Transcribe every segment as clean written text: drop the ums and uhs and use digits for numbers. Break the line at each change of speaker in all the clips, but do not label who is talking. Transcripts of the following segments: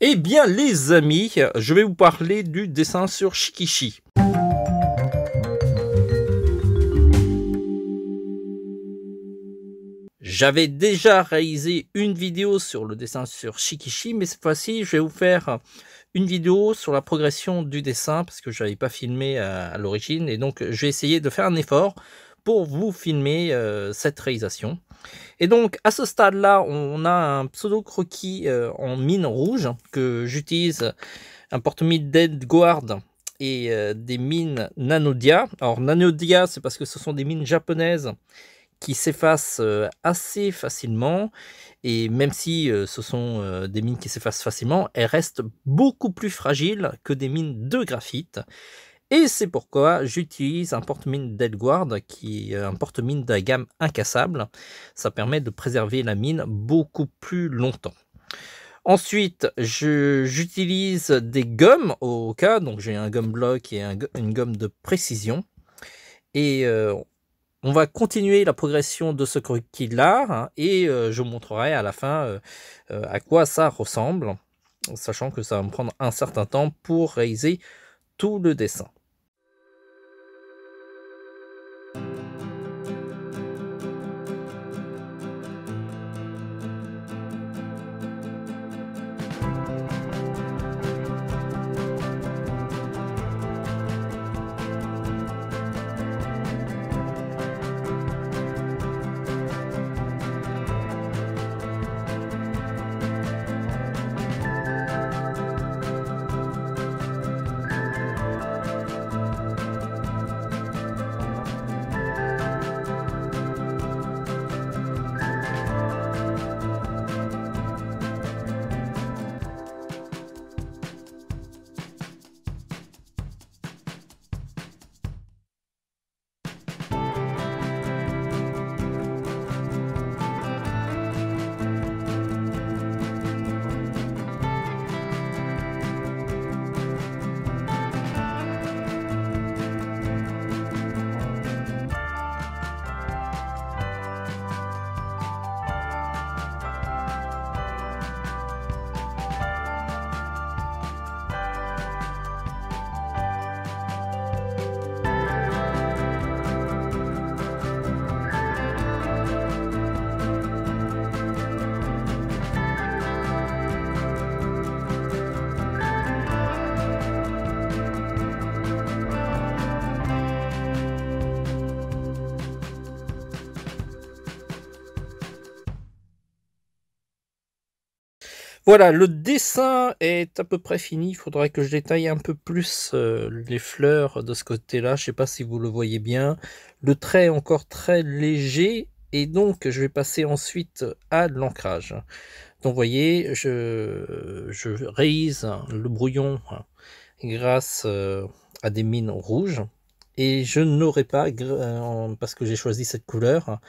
Eh bien les amis, je vais vous parler du dessin sur Shikishi. J'avais déjà réalisé une vidéo sur le dessin sur Shikishi, mais cette fois-ci, je vais vous faire une vidéo sur la progression du dessin parce que je n'avais pas filmé à l'origine et donc je vais essayer de faire un effort pour vous filmer cette réalisation. Et donc à ce stade-là, on a un pseudo croquis en mine rouge que j'utilise, un porte-mine d'Edgeguard et des mines Nanodia. Alors Nanodia, c'est parce que ce sont des mines japonaises qui s'effacent assez facilement, et même si ce sont des mines qui s'effacent facilement, elles restent beaucoup plus fragiles que des mines de graphite. Et c'est pourquoi j'utilise un porte-mine d'Edgeguard qui est un porte-mine de la gamme incassable. Ça permet de préserver la mine beaucoup plus longtemps. Ensuite, j'utilise des gommes au cas, donc j'ai un gomme bloc et une gomme de précision. Et on va continuer la progression de ce croquis-là, hein, et je vous montrerai à la fin à quoi ça ressemble, sachant que ça va me prendre un certain temps pour réaliser tout le dessin. Voilà, le dessin est à peu près fini. Il faudrait que je détaille un peu plus les fleurs de ce côté-là. Je ne sais pas si vous le voyez bien. Le trait est encore très léger et donc je vais passer ensuite à l'ancrage. Donc vous voyez, je réalise le brouillon grâce à des mines rouges et je n'aurai pas, parce que j'ai choisi cette couleur,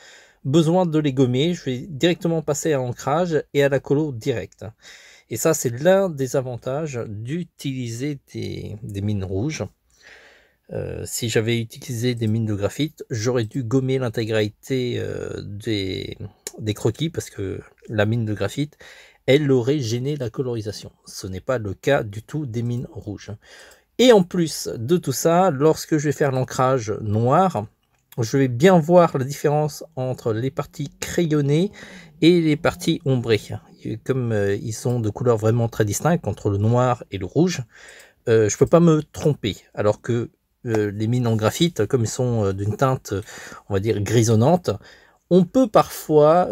besoin de les gommer. Je vais directement passer à l'ancrage et à la colo direct. Et ça, c'est l'un des avantages d'utiliser des mines rouges. Si j'avais utilisé des mines de graphite, j'aurais dû gommer l'intégralité des croquis parce que la mine de graphite, elle aurait gêné la colorisation. Ce n'est pas le cas du tout des mines rouges. Et en plus de tout ça, lorsque je vais faire l'ancrage noir, je vais bien voir la différence entre les parties crayonnées et les parties ombrées. Comme ils sont de couleurs vraiment très distinctes entre le noir et le rouge, je ne peux pas me tromper. Alors que les mines en graphite, comme ils sont d'une teinte, on va dire, grisonnante, on peut parfois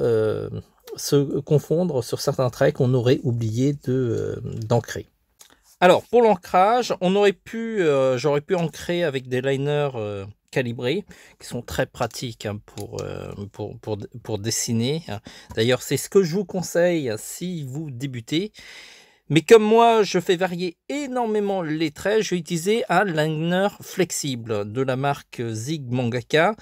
se confondre sur certains traits qu'on aurait oublié d'ancrer. Alors pour l'ancrage, j'aurais pu ancrer avec des liners calibrés qui sont très pratiques hein, pour dessiner. D'ailleurs, c'est ce que je vous conseille si vous débutez. Mais comme moi, je fais varier énormément les traits, je vais utiliser un liner flexible de la marque Zig Mangaka.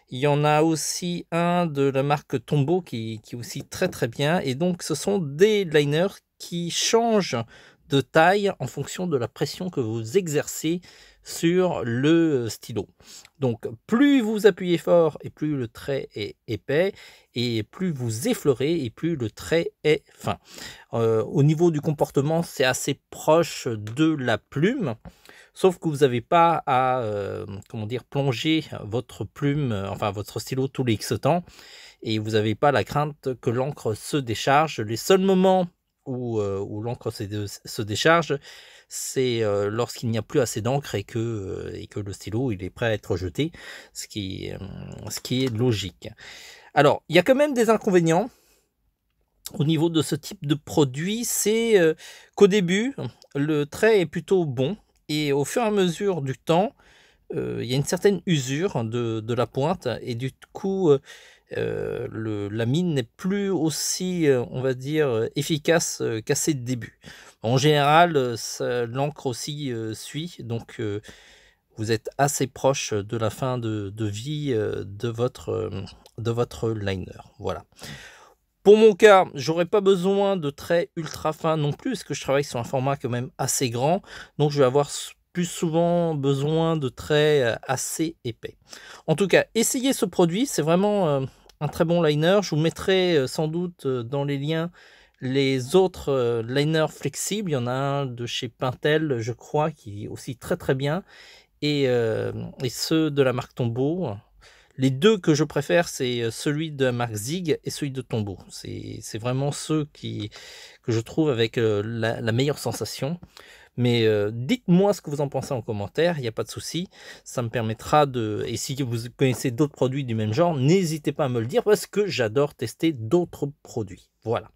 Il y en a aussi un de la marque Tombow qui est aussi très très bien. Et donc, ce sont des liners qui changent de taille en fonction de la pression que vous exercez sur le stylo. Donc plus vous appuyez fort et plus le trait est épais, et plus vous effleurez et plus le trait est fin. Au niveau du comportement, c'est assez proche de la plume, sauf que vous n'avez pas à comment dire, plonger votre plume, enfin votre stylo tous les X temps, et vous n'avez pas la crainte que l'encre se décharge. Les seuls moments où l'encre se décharge, c'est lorsqu'il n'y a plus assez d'encre et que le stylo il est prêt à être jeté, ce qui est logique. Alors, il y a quand même des inconvénients au niveau de ce type de produit, c'est qu'au début, le trait est plutôt bon, et au fur et à mesure du temps, il y a une certaine usure de la pointe, et du coup, la mine n'est plus aussi, on va dire, efficace qu'à ses débuts. En général, l'encre aussi suit, donc vous êtes assez proche de la fin de vie de votre liner. Voilà. Pour mon cas, j'aurais pas besoin de traits ultra fins non plus, parce que je travaille sur un format quand même assez grand, donc je vais avoir plus souvent besoin de traits assez épais. En tout cas, essayez ce produit, c'est vraiment un très bon liner. Je vous mettrai sans doute dans les liens les autres liners flexibles. Il y en a un de chez Pentel, je crois, qui est aussi très très bien, et ceux de la marque Tombow. Les deux que je préfère, c'est celui de la marque Zig et celui de Tombow. C'est vraiment ceux que je trouve avec la meilleure sensation. Mais dites-moi ce que vous en pensez en commentaire, il n'y a pas de souci. Ça me permettra de... Et si vous connaissez d'autres produits du même genre, n'hésitez pas à me le dire, parce que j'adore tester d'autres produits. Voilà.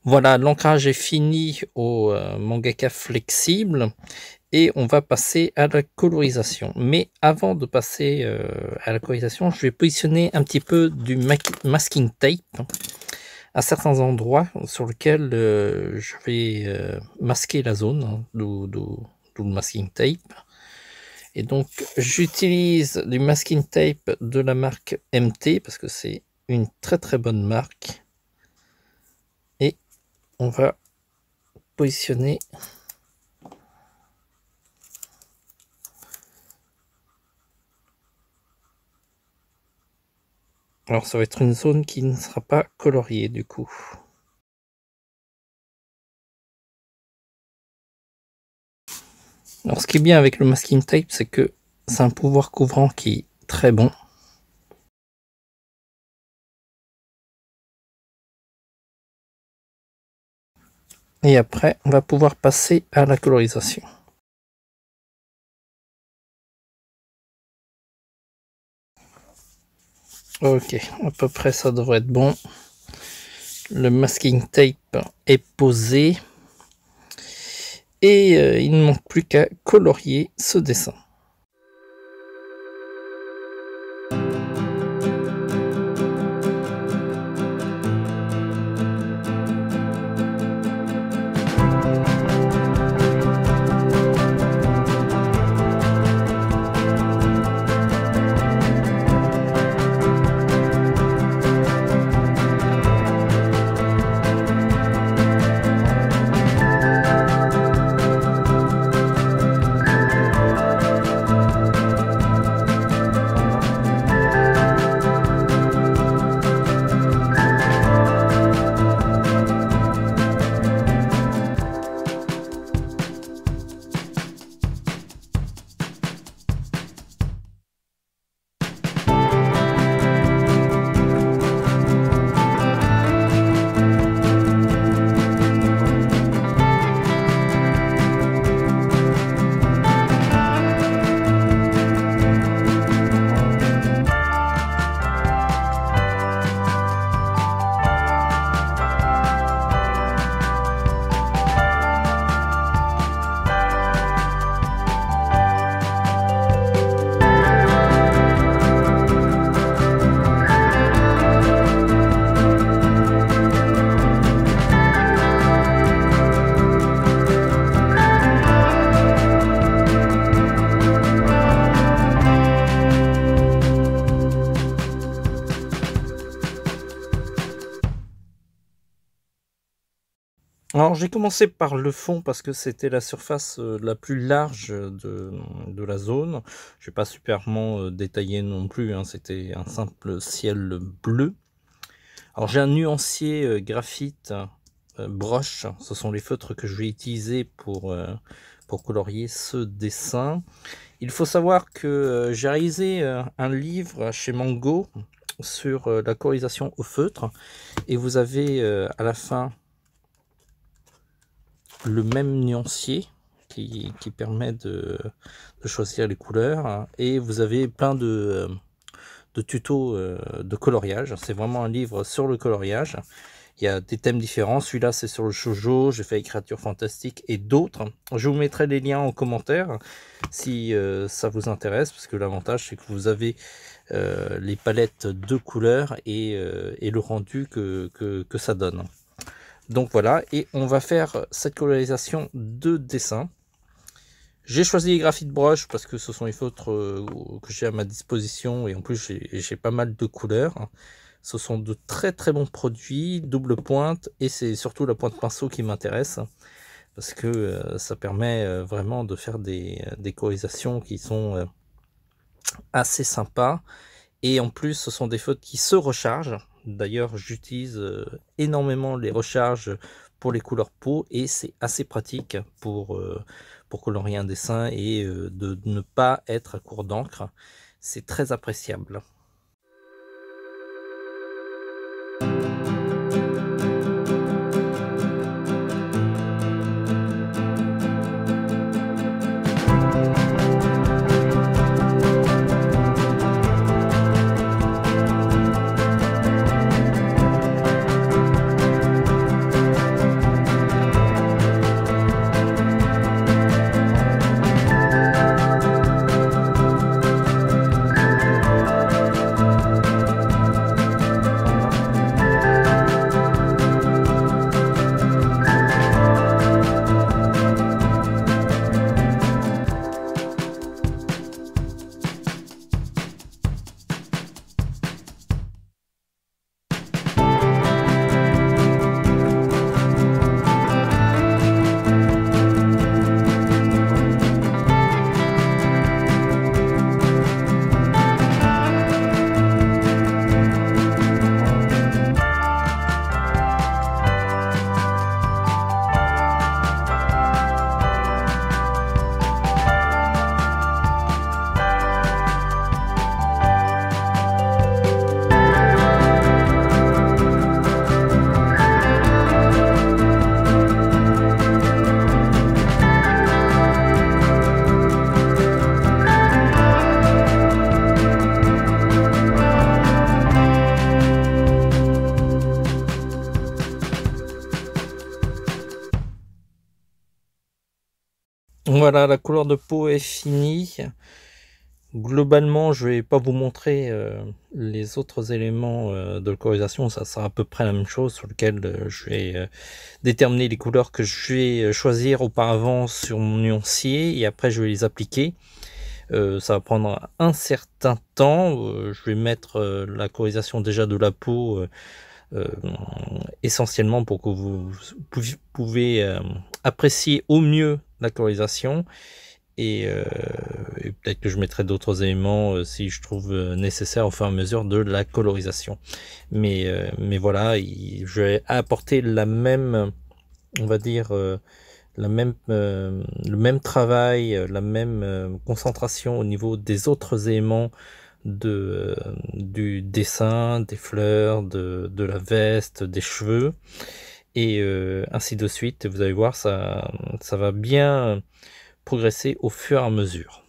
Voilà, l'ancrage est fini au mangaka flexible, et on va passer à la colorisation. Mais avant de passer à la colorisation, je vais positionner un petit peu du masking tape à certains endroits sur lesquels je vais masquer la zone, hein, d'où le masking tape. Et donc j'utilise du masking tape de la marque MT, parce que c'est une très très bonne marque. Et on va positionner alors ça va être une zone qui ne sera pas coloriée du coup. Alors ce qui est bien avec le masking tape, c'est que c'est un pouvoir couvrant qui est très bon. Et après, on va pouvoir passer à la colorisation. Ok, à peu près ça devrait être bon. Le masking tape est posé. Et il ne manque plus qu'à colorier ce dessin. Alors j'ai commencé par le fond parce que c'était la surface, la plus large de la zone. Je vais pas superment, détaillé non plus, hein, c'était un simple ciel bleu. Alors j'ai un nuancier, graphite, broche, ce sont les feutres que je vais utiliser pour colorier ce dessin. Il faut savoir que, j'ai réalisé, un livre chez Mango sur, la colorisation au feutre et vous avez, à la fin le même nuancier qui permet de choisir les couleurs, hein, et vous avez plein de tutos de coloriage. C'est vraiment un livre sur le coloriage. Il y a des thèmes différents. Celui-là, c'est sur le shoujo. J'ai fait les créatures fantastiques et d'autres. Je vous mettrai les liens en commentaire si ça vous intéresse, parce que l'avantage, c'est que vous avez les palettes de couleurs et le rendu que ça donne. Donc voilà, et on va faire cette colorisation de dessin. J'ai choisi les graphites broche parce que ce sont les feutres que j'ai à ma disposition, et en plus j'ai pas mal de couleurs. Ce sont de très très bons produits, double pointe, et c'est surtout la pointe pinceau qui m'intéresse parce que ça permet vraiment de faire des colorisations qui sont assez sympas. Et en plus, ce sont des feutres qui se rechargent. D'ailleurs, j'utilise énormément les recharges pour les couleurs peau, et c'est assez pratique pour colorier un dessin et de ne pas être à court d'encre. C'est très appréciable. Voilà, la couleur de peau est finie. Globalement, je vais pas vous montrer les autres éléments de colorisation. Ça sera à peu près la même chose, sur lequel je vais déterminer les couleurs que je vais choisir auparavant sur mon nuancier, et après je vais les appliquer. Ça va prendre un certain temps. Je vais mettre la colorisation déjà de la peau essentiellement pour que vous pouvez apprécier au mieux la colorisation, et peut-être que je mettrai d'autres éléments si je trouve nécessaire au fur et à mesure de la colorisation. Mais voilà, je vais apporter la même, on va dire, le même travail, la même concentration au niveau des autres éléments du dessin, des fleurs, de la veste, des cheveux, et ainsi de suite. Vous allez voir, ça va bien progresser au fur et à mesure.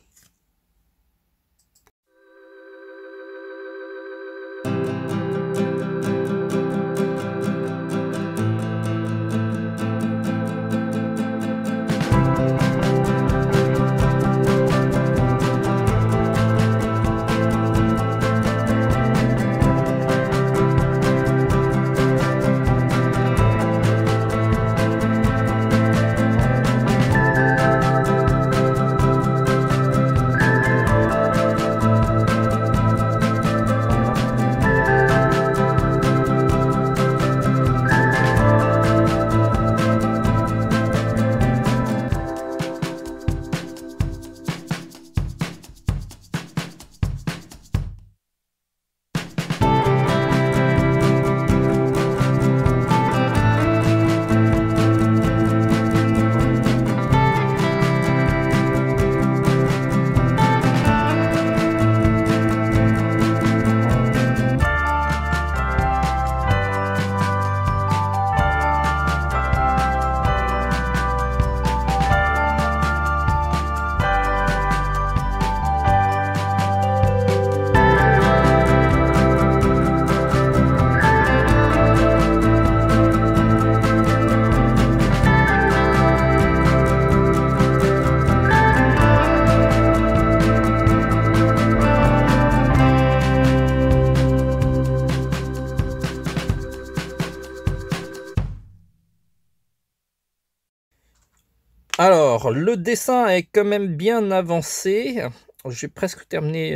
Alors, le dessin est quand même bien avancé. J'ai presque terminé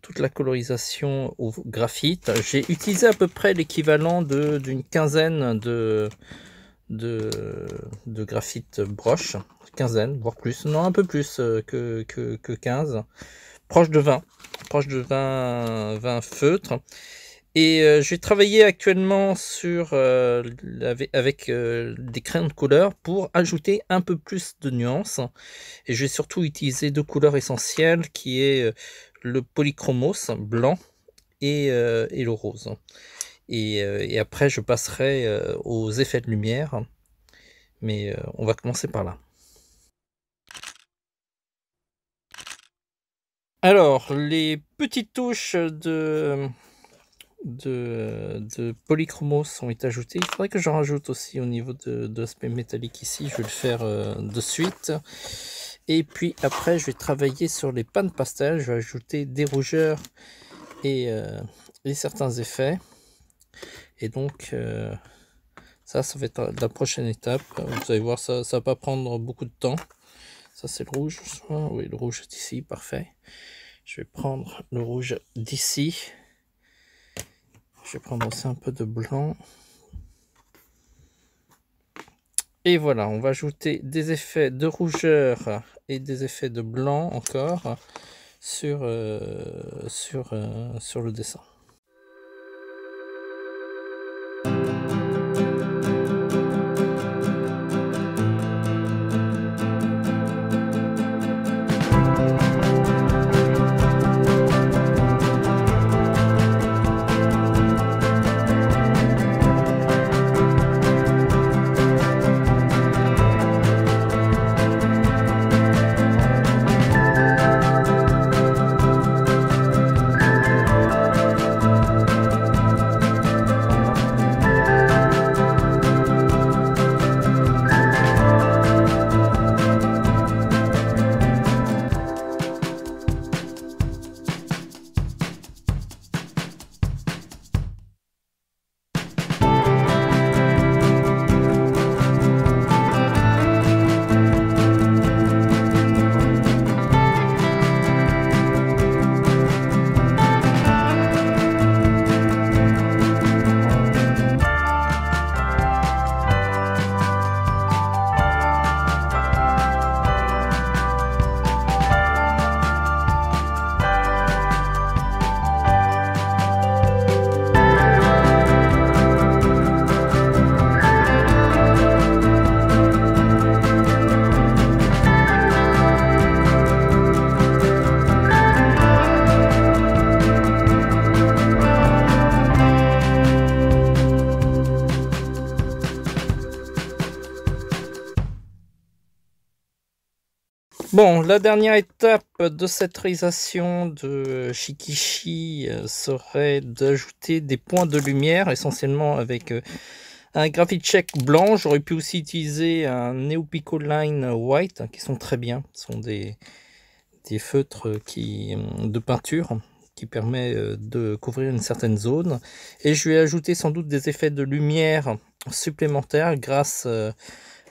toute la colorisation au graphite. J'ai utilisé à peu près l'équivalent d'une quinzaine de, de graphite broche. Quinzaine, voire plus. Non, un peu plus que 15. Proche de 20. Proche de 20 feutres. Et je vais travailler actuellement sur, avec des crayons de couleur pour ajouter un peu plus de nuances. Et je vais surtout utiliser deux couleurs essentielles qui est le polychromos blanc et le rose. Et après je passerai aux effets de lumière. Mais on va commencer par là. Alors, les petites touches de polychromos ont été ajoutées. Il faudrait que j'en rajoute aussi au niveau de l'aspect métallique ici. Je vais le faire de suite. Et puis après, je vais travailler sur les pannes pastel. Je vais ajouter des rougeurs et certains effets. Et donc, ça va être la prochaine étape. Vous allez voir, ça va pas prendre beaucoup de temps. Ça, c'est le rouge. Oui, le rouge est ici, parfait. Je vais prendre le rouge d'ici. Je vais prendre aussi un peu de blanc. Et voilà, on va ajouter des effets de rougeur et des effets de blanc encore sur le dessin. Bon, la dernière étape de cette réalisation de Shikishi serait d'ajouter des points de lumière, essentiellement avec un graphite check blanc. J'aurais pu aussi utiliser un Neopico Line White, qui sont très bien. Ce sont des feutres de peinture qui permet de couvrir une certaine zone. Et je vais ajouter sans doute des effets de lumière supplémentaires grâce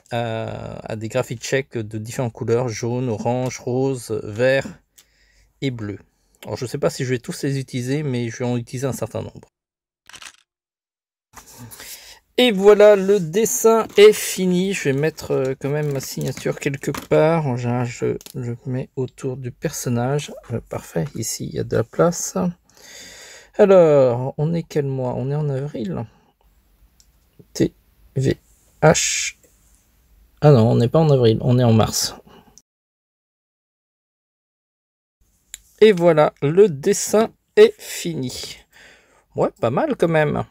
à des graphite checks de différentes couleurs, jaune, orange, rose, vert et bleu. Alors je ne sais pas si je vais tous les utiliser, mais je vais en utiliser un certain nombre. Et voilà, le dessin est fini. Je vais mettre quand même ma signature quelque part. En général, je le mets autour du personnage. Parfait, ici il y a de la place. Alors, on est quel mois? On est en avril. TVH. Ah non, on n'est pas en avril, on est en mars. Et voilà, le dessin est fini. Ouais, pas mal quand même.